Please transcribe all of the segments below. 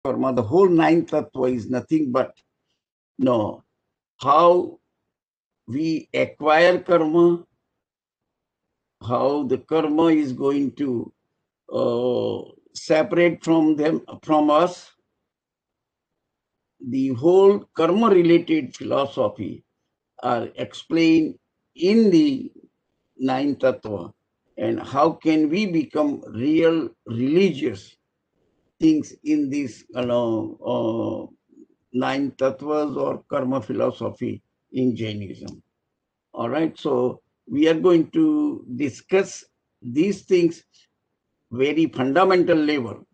karma, the whole nine tattva is nothing but how we acquire karma, how the karma is going to separate from us. The whole karma related philosophy are explained in the nine tattva, and how can we become real religious things in this nine tattvas or karma philosophy in Jainism. All right, so we are going to discuss these things very fundamental level.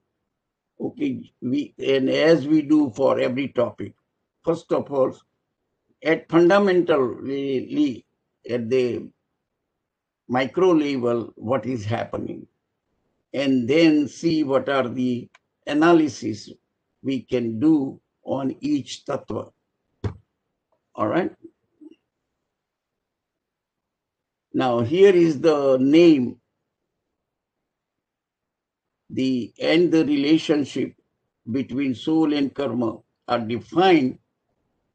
Okay, and as we do for every topic, first of all, at fundamentally at the micro level, what is happening, and then see what are the analysis we can do on each tattva. All right. Now here is the name, the relationship between soul and karma are defined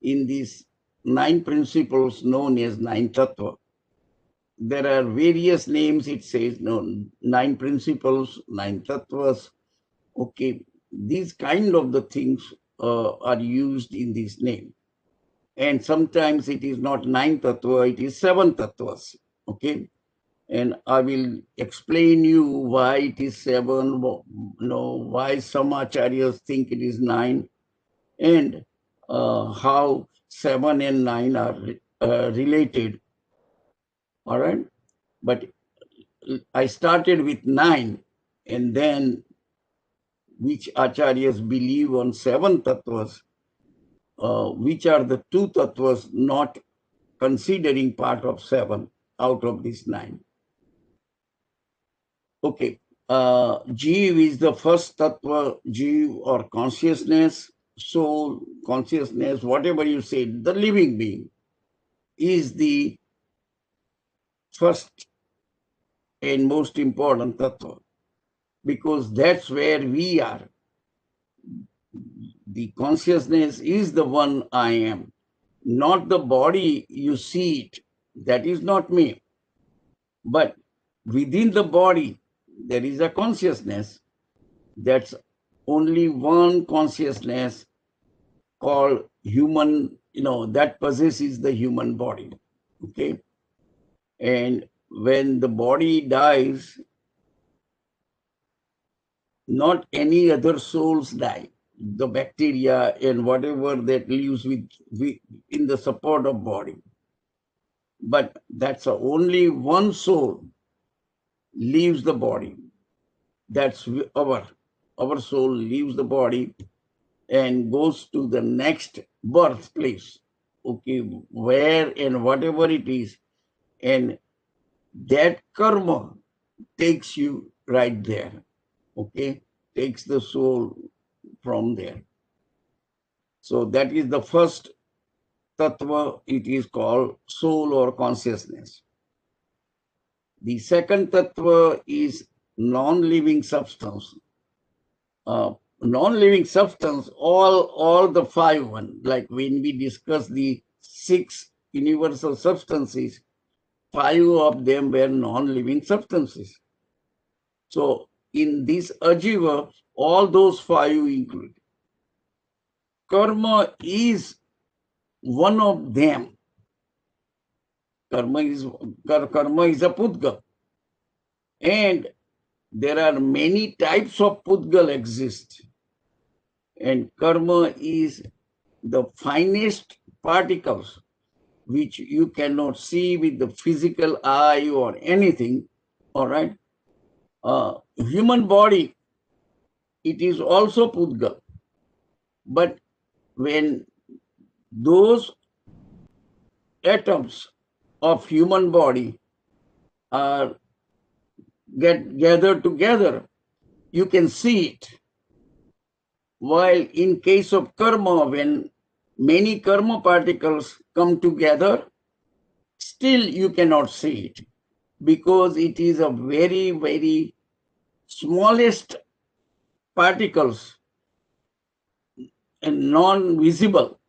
in these nine principles known as nine tattva. There are various names, it says, nine principles, nine tattvas. Okay, these kind of the things are used in this name. And sometimes it is not nine tattva, it is seven tattvas. Okay, and I will explain you why it is seven, why some acharyas think it is nine, and how 7 and 9 are related. All right, but I started with 9, and then which acharyas believe on 7 tattvas, which are the 2 tattvas not considering part of 7 out of this 9. Okay, Jiva is the first tattva, Jiva or consciousness, soul, consciousness, whatever you say, the living being is the first and most important tattva, because that's where we are. The consciousness is the one I am, not the body you see it. That is not me. But within the body, there is a consciousness. That's only one consciousness called human, that possesses the human body. Okay. And when the body dies, not any other souls die. The bacteria and whatever that lives with in the support of body. But that's only one soul leaves the body. That's our soul leaves the body and goes to the next birthplace. Okay, where and whatever it is, and that karma takes you right there. Okay, takes the soul from there. So that is the first tattva. It is called soul or consciousness. The second tattva is non-living substance. Non-living substance, all the 5 one, like when we discuss the 6 universal substances, 5 of them were non-living substances. So in this Ajiva, all those 5 include. Karma is one of them. Karma is a Pudgal. And there are many types of Pudgal exist. And karma is the finest particles which you cannot see with the physical eye or anything. All right. Human body, it is also Pudgal. But when those atoms of human body are get gathered together, you can see it. While in case of karma, when many karma particles come together, still you cannot see it, because it is a very, very smallest particles and non-visible,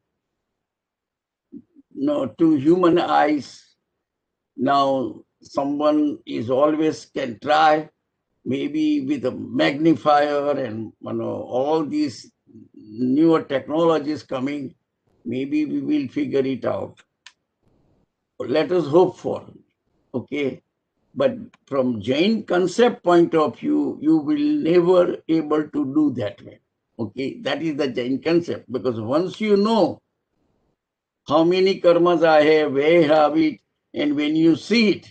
to human eyes. Now, someone is always can try, maybe with a magnifier and all these newer technologies coming, maybe we will figure it out. Let us hope for, okay? But from Jain concept point of view, you will never able to do that way, okay? That is the Jain concept, because once you know how many karmas I have, where I have it, and when you see it,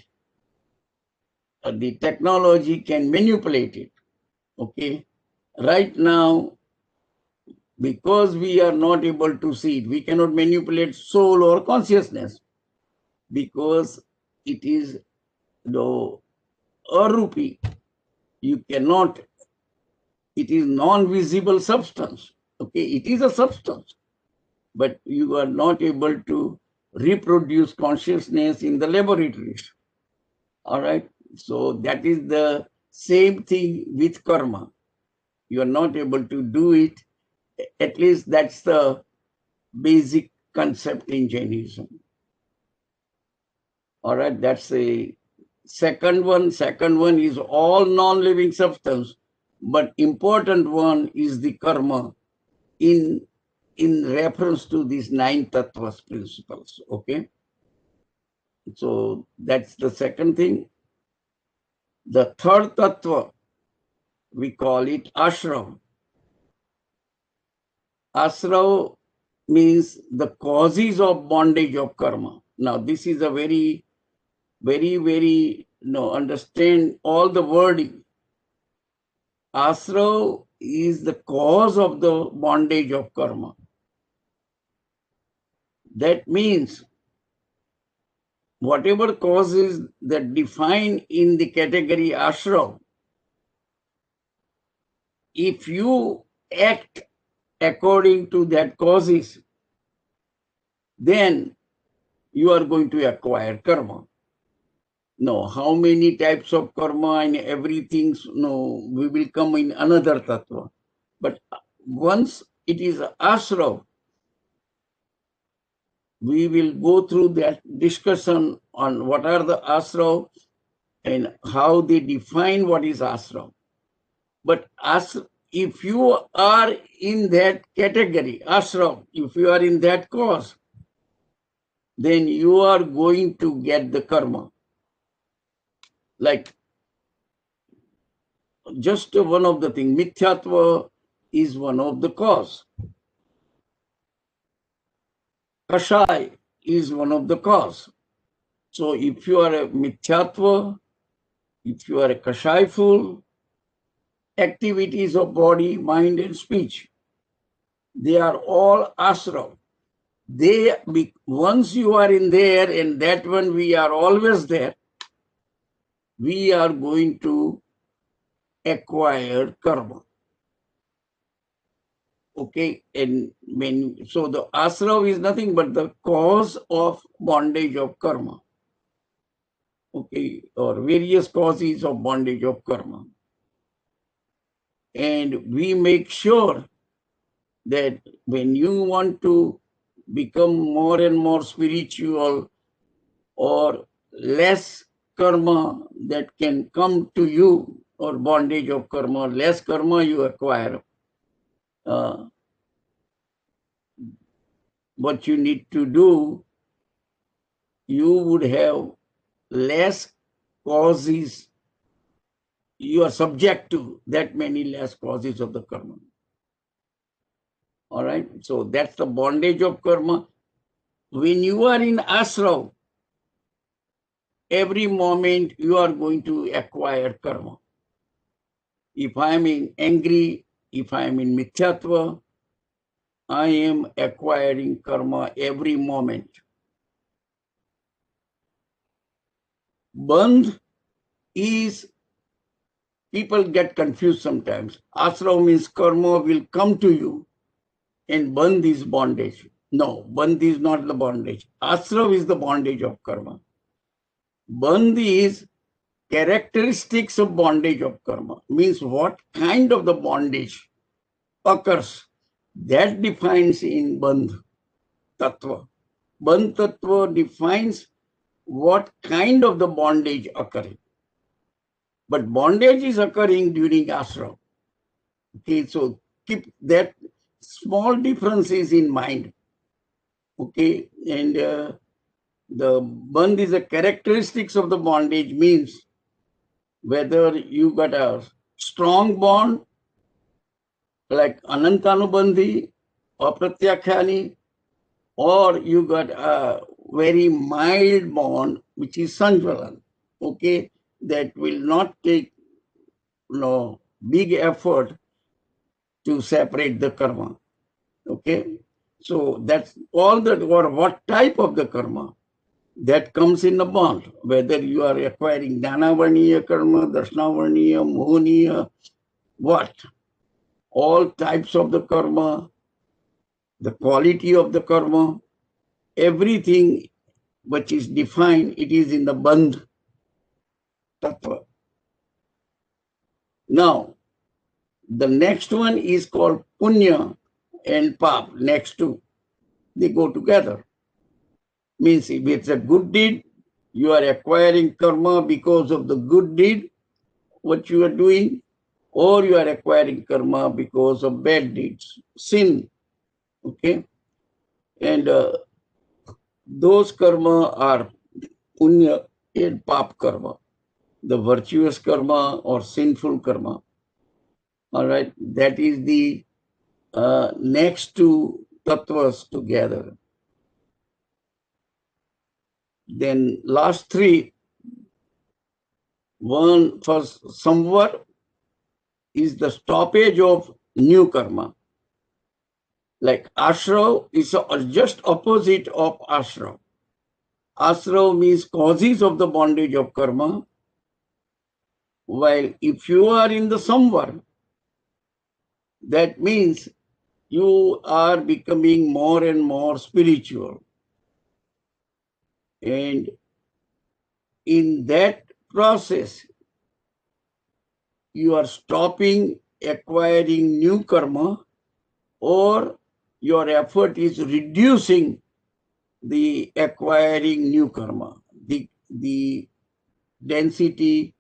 the technology can manipulate it, okay? Right now, because we are not able to see it, we cannot manipulate soul or consciousness, because it is the arupi. You cannot, it is non-visible substance, okay? It is a substance, but you are not able to reproduce consciousness in the laboratories, all right? So that is the same thing with karma. You are not able to do it. At least that's the basic concept in Jainism. All right, that's the second one. Second one is all non-living substance, but important one is the karma in reference to these 9 Tattvas principles, okay? So that's the second thing. The third Tattva, we call it Ashrav. Ashrav means the causes of bondage of karma. Now, this is a very, understand all the wording. Ashrav is the cause of the bondage of karma. That means whatever causes that define in the category Ashrav, if you act according to that causes, then you are going to acquire karma. No, how many types of karma and everything, no, we will come in another tattva. But once it is Ashrav, we will go through that discussion on what are the Ashrav and how they define what is Ashrav. But if you are in that category, Ashrav, if you are in that cause, then you are going to get the karma. Like, just one of the things, Mithyatva is one of the cause. Kashai is one of the cause. So if you are a Mithyatva, if you are a Kashai-ful, activities of body, mind, and speech, they are all Ashrav. Once you are in there, and that one we are always there, we are going to acquire karma. Okay, and so the Ashrav is nothing but the cause of bondage of karma. Okay, or various causes of bondage of karma. And we make sure that when you want to become more and more spiritual or less karma that can come to you, or bondage of karma, less karma you acquire, what you need to do, you would have less causes. You are subject to that many less causes of the karma. All right, so that's the bondage of karma. When you are in Ashrav, every moment you are going to acquire karma. If I am in angry, if I am in Mithyatva, I am acquiring karma every moment. Bandh is, people get confused sometimes. Ashrav means karma will come to you, and bandh is bondage. No, bandh is not the bondage. Ashrav is the bondage of karma. Bandh is characteristics of bondage of karma. Means what kind of the bondage occurs That defines in Bandh Tattva. Bandh Tattva defines what kind of the bondage occurring. But bondage is occurring during Ashrav. Okay, so keep that small differences in mind. Okay, and the Bandh is a characteristics of the bondage, means whether you got a strong bond like Anantanubandhi or Pratyakhyani, or you got a very mild bond which is Sanjvalan. Okay, that will not take big effort to separate the karma. Okay, so that's all that, or what type of the karma that comes in the bond, whether you are acquiring Dhanavarniya karma, Darshnavarniya, Mohaniya, what, all types of the karma, the quality of the karma, everything which is defined, it is in the Bandh Tattva. Now, the next one is called Punya and Paap, next to, they go together. Means if it's a good deed, you are acquiring karma because of the good deed, what you are doing, or you are acquiring karma because of bad deeds, sin. Okay, and those karma are punya and pap karma, the virtuous karma or sinful karma. All right, that is the next two tattvas together. Then last three, one first Samvar is the stoppage of new karma. Like Ashrav is just opposite of Ashrav. Ashrav means causes of the bondage of karma, while if you are in the Samvar, that means you are becoming more and more spiritual. And in that process, you are stopping acquiring new karma, or your effort is reducing the acquiring new karma, the density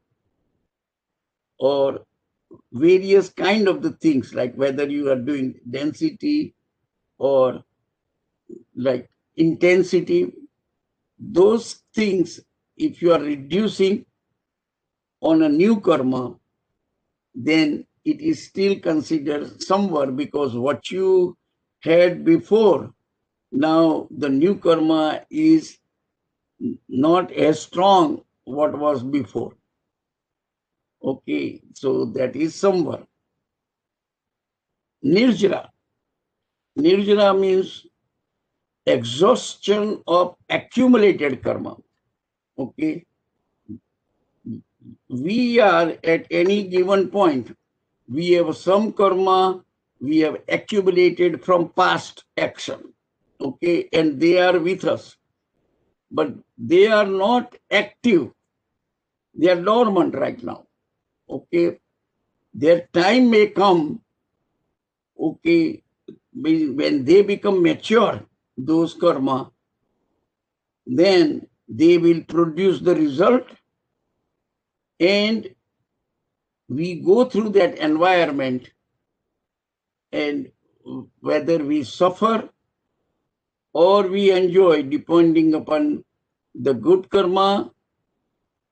or various kind of the things, like whether you are doing density or like intensity, those things, if you are reducing on a new karma, then it is still considered Samvar, because what you had before, now the new karma is not as strong what was before. Okay, so that is Samvar. Nirjara. Nirjara means exhaustion of accumulated karma. Okay, we are at any given point, we have some karma we have accumulated from past action. Okay, and they are with us, but they are not active, they are dormant right now. Okay, their time may come. Okay, when they become mature, those karma, then they will produce the result, and we go through that environment, and whether we suffer or we enjoy, depending upon the good karma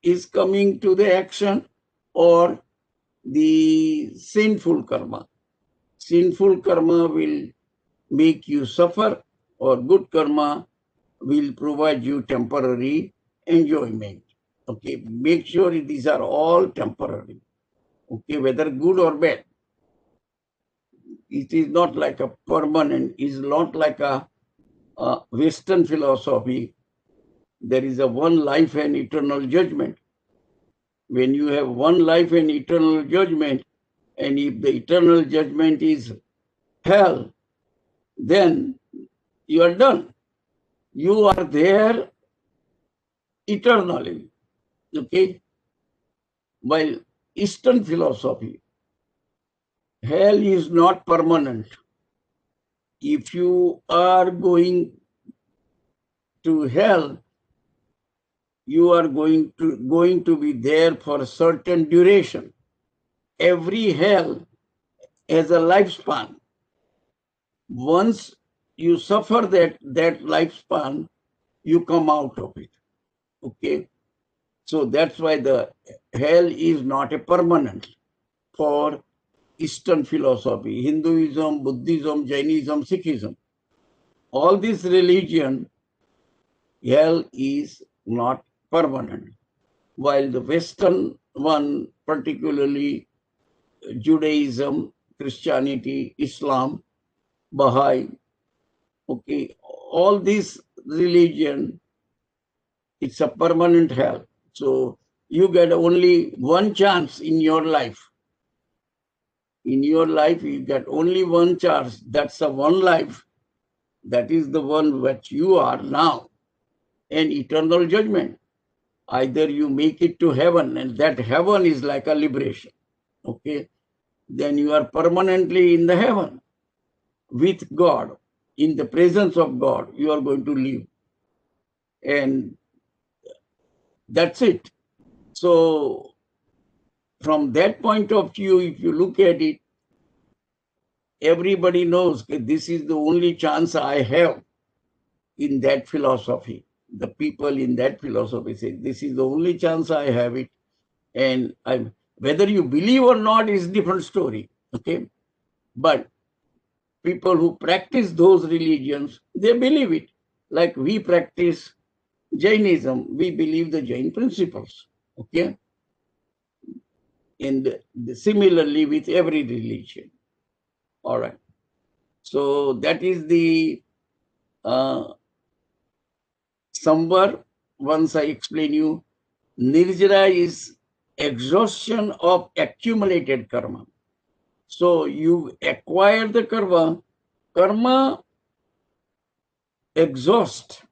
is coming to the action or the sinful karma. Sinful karma will make you suffer, or good karma will provide you temporary enjoyment. Okay, make sure these are all temporary. Okay, whether good or bad. It is not like a permanent, it is not like a Western philosophy. There is a one life and eternal judgment. When you have one life and eternal judgment, and if the eternal judgment is hell, then you are done. You are there eternally. Okay? While Eastern philosophy, hell is not permanent. if you are going to hell, you are going to be there for a certain duration. Every hell has a lifespan. Once you suffer that lifespan, you come out of it. Okay, so that's why the hell is not a permanent for Eastern philosophy, Hinduism, Buddhism, Jainism, Sikhism. All this religion, hell is not permanent. While the Western one, particularly Judaism, Christianity, Islam, Baha'i, okay, all this religion, it's a permanent hell. So you get only one chance in your life. In your life, you get only one chance. That's the one life. That is the one which you are now. And eternal judgment. Either you make it to heaven, and that heaven is like a liberation. Okay? Then you are permanently in the heaven with God. In the presence of God, you are going to live. And that's it. So from that point of view, if you look at it, everybody knows that this is the only chance I have in that philosophy. The people in that philosophy say, this is the only chance I have it. And whether you believe or not is a different story. Okay? But people who practice those religions, they believe it. Like we practice Jainism, we believe the Jain principles. Okay? And similarly with every religion. All right. So that is the Samvar. Once I explain you, Nirjara is exhaustion of accumulated karma. So you acquire the karma. Karma exhaust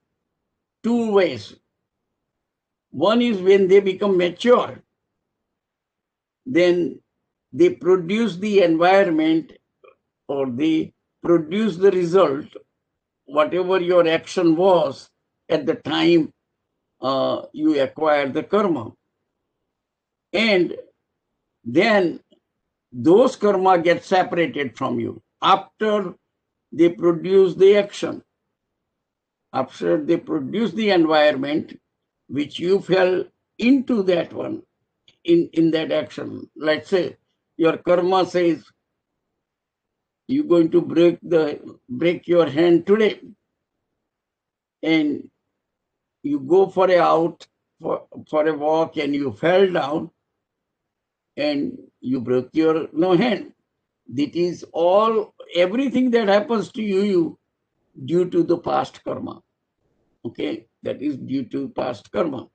two ways. One is when they become mature, then they produce the environment or they produce the result, whatever your action was at the time you acquire the karma. And then those karma get separated from you after they produce the action. After they produce the environment which you fell into that one, in that action. Let's say your karma says you're going to break your hand today, and you go for a walk and you fell down and you broke your hand. That is everything that happens to you due to the past karma. Okay, that is due to past karma.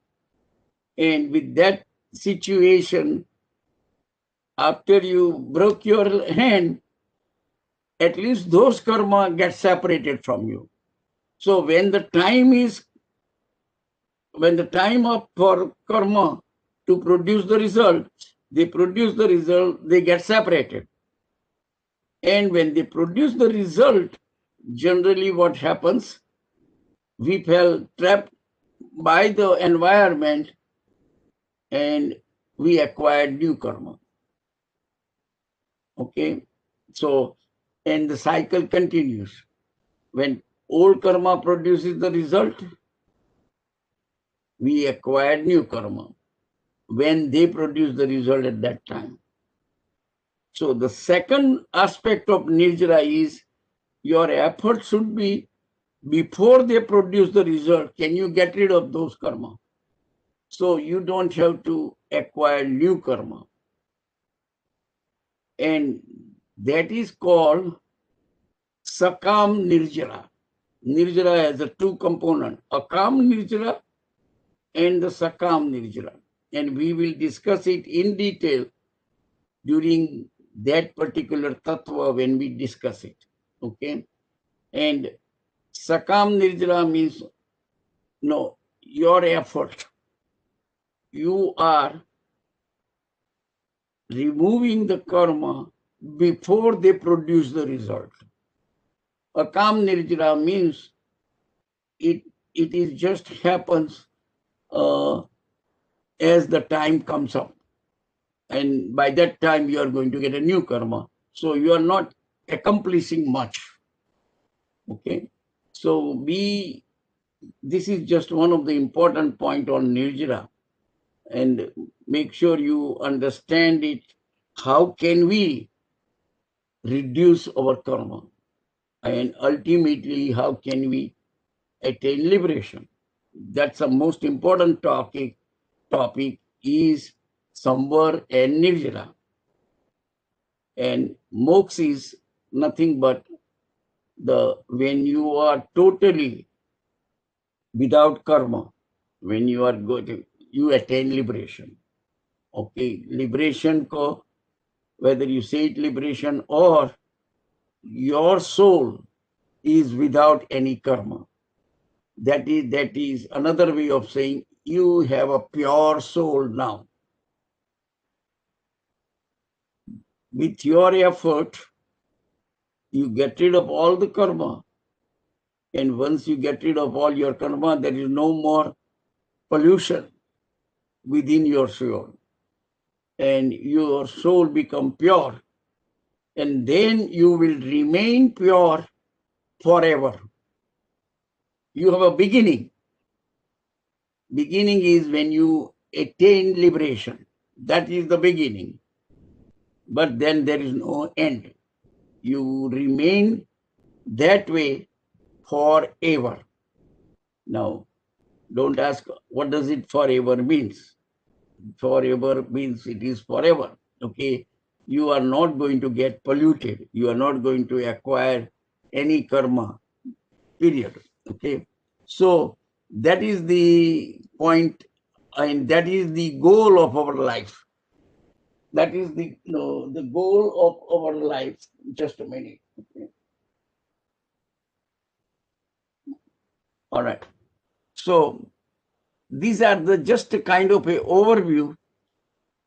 And with that situation, after you broke your hand, at least those karma get separated from you. So when the time for karma to produce the result, they get separated. And when they produce the result, generally what happens, we fell trapped by the environment and we acquired new karma. Okay, so, and the cycle continues. When old karma produces the result, we acquired new karma when they produce the result at that time. So the second aspect of Nirjara is your effort should be before they produce the result. Can you get rid of those karma? So you don't have to acquire new karma. And that is called Sakam Nirjara. Nirjara has a two component, Akam Nirjara and the Sakam Nirjara. And we will discuss it in detail during that particular tattva when we discuss it. Okay? And Sakam Nirjara means, no, your effort. You are removing the karma before they produce the result. A calm Nirjara means it is just happens as the time comes up. And by that time, you are going to get a new karma. So you are not accomplishing much. Okay. So this is just one of the important point on Nirjara. And make sure you understand it. How can we reduce our karma? And ultimately, how can we attain liberation? That's the most important topic is Samvar and Nirjara. And Moksha is nothing but when you are totally without karma, when you are you attain liberation. Okay, liberation ko, whether you say it liberation or your soul is without any karma. That is another way of saying you have a pure soul now. With your effort, you get rid of all the karma. And once you get rid of all your karma, there is no more pollution within your soul. And your soul become pure. And then you will remain pure forever. You have a beginning. Beginning is when you attain liberation. That is the beginning. But then there is no end. You remain that way forever. Now, don't ask what does it forever means. Forever means it is forever. Okay, you are not going to get polluted. You are not going to acquire any karma, period. Okay, so that is the point, and that is the goal of our life. That is the goal of our life. Just a minute. Okay. All right. So these are just a kind of a overview.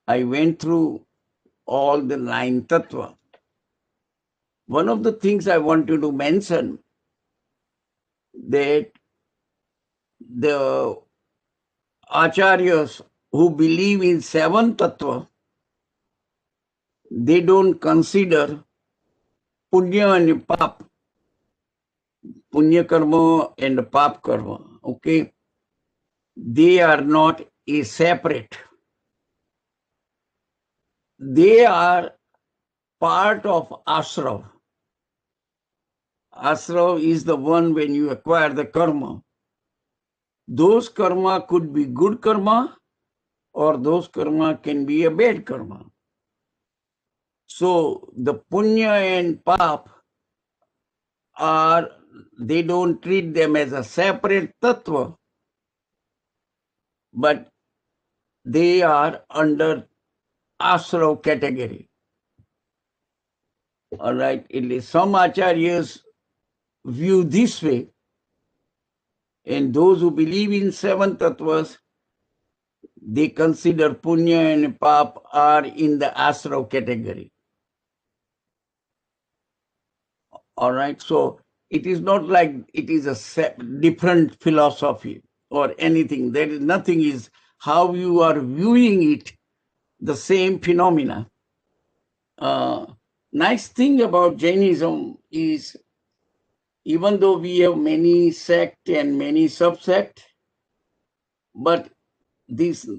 I went through all the 9 Tattva. One of the things I wanted to mention that the acharyas who believe in 7 Tattva, they don't consider Punya and Paap, Punya karma and Paap karma. Okay, they are not a separate. They are part of Ashrav. Ashrav is the one when you acquire the karma. Those karma could be good karma or those karma can be a bad karma. So the Punya and Paap they don't treat them as a separate tattva, but they are under Ashrav category. All right, some acharyas view this way, and those who believe in 7 tattvas, they consider Punya and Paap are in the Ashrav category. All right, so it is not like it is a different philosophy or anything. There is nothing, is how you are viewing it, the same phenomena. Nice thing about Jainism is, even though we have many sect and many subsect, but this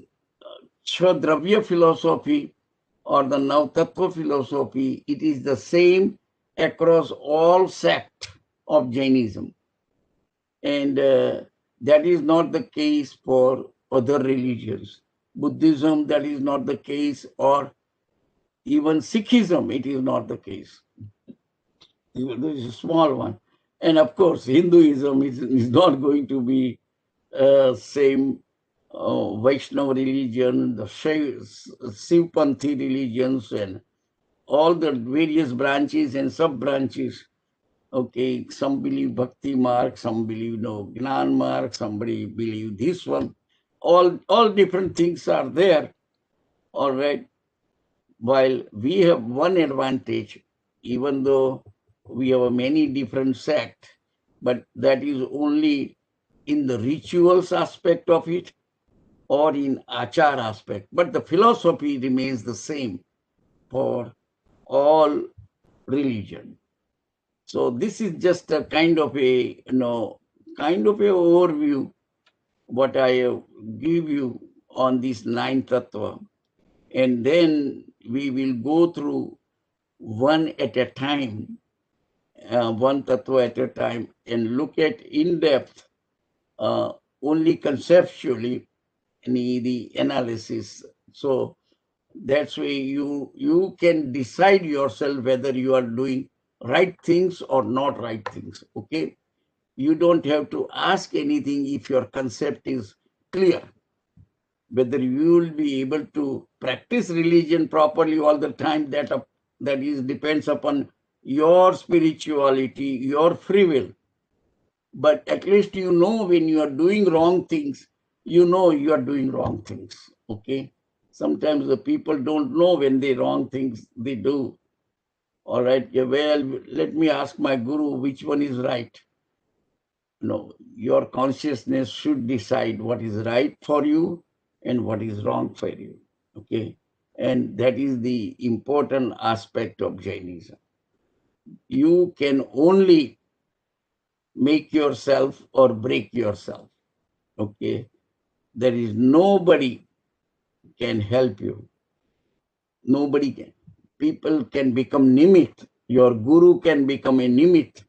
Shadravya philosophy or the Nav Tattva philosophy, it is the same across all sect of Jainism. And that is not the case for other religions. Buddhism, that is not the case, or even Sikhism, it is not the case. This is a small one. And of course, Hinduism is not going to be same Vaishnava religion, the Shivpanthi religions, and all the various branches and sub-branches. Okay, some believe Bhakti mark, some believe Gnan mark, somebody believe this one. All different things are there. All right. While we have one advantage, even though we have many different sects, but that is only in the rituals aspect of it or in achar aspect. But the philosophy remains the same for all religion. So this is just a kind of a overview what I give you on this 9 tattva, and then we will go through one at a time, one tattva at a time, and look at in depth, only conceptually, the analysis. So that's why you can decide yourself whether you are doing right things or not right things. Okay, you don't have to ask anything if your concept is clear. Whether you will be able to practice religion properly all the time, that is depends upon your spirituality, your free will. But at least you know when you are doing wrong things, you know you are doing wrong things. Okay. Sometimes the people don't know when they wrong things they do. All right. Yeah, well, let me ask my guru which one is right. No, your consciousness should decide what is right for you and what is wrong for you. Okay. And that is the important aspect of Jainism. You can only make yourself or break yourself. Okay. There is nobody can help you. Nobody can. People can become nimit. Your guru can become a nimit.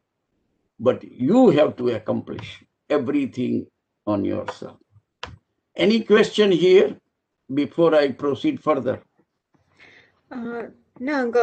But you have to accomplish everything on yourself. Any question here before I proceed further? No, Uncle.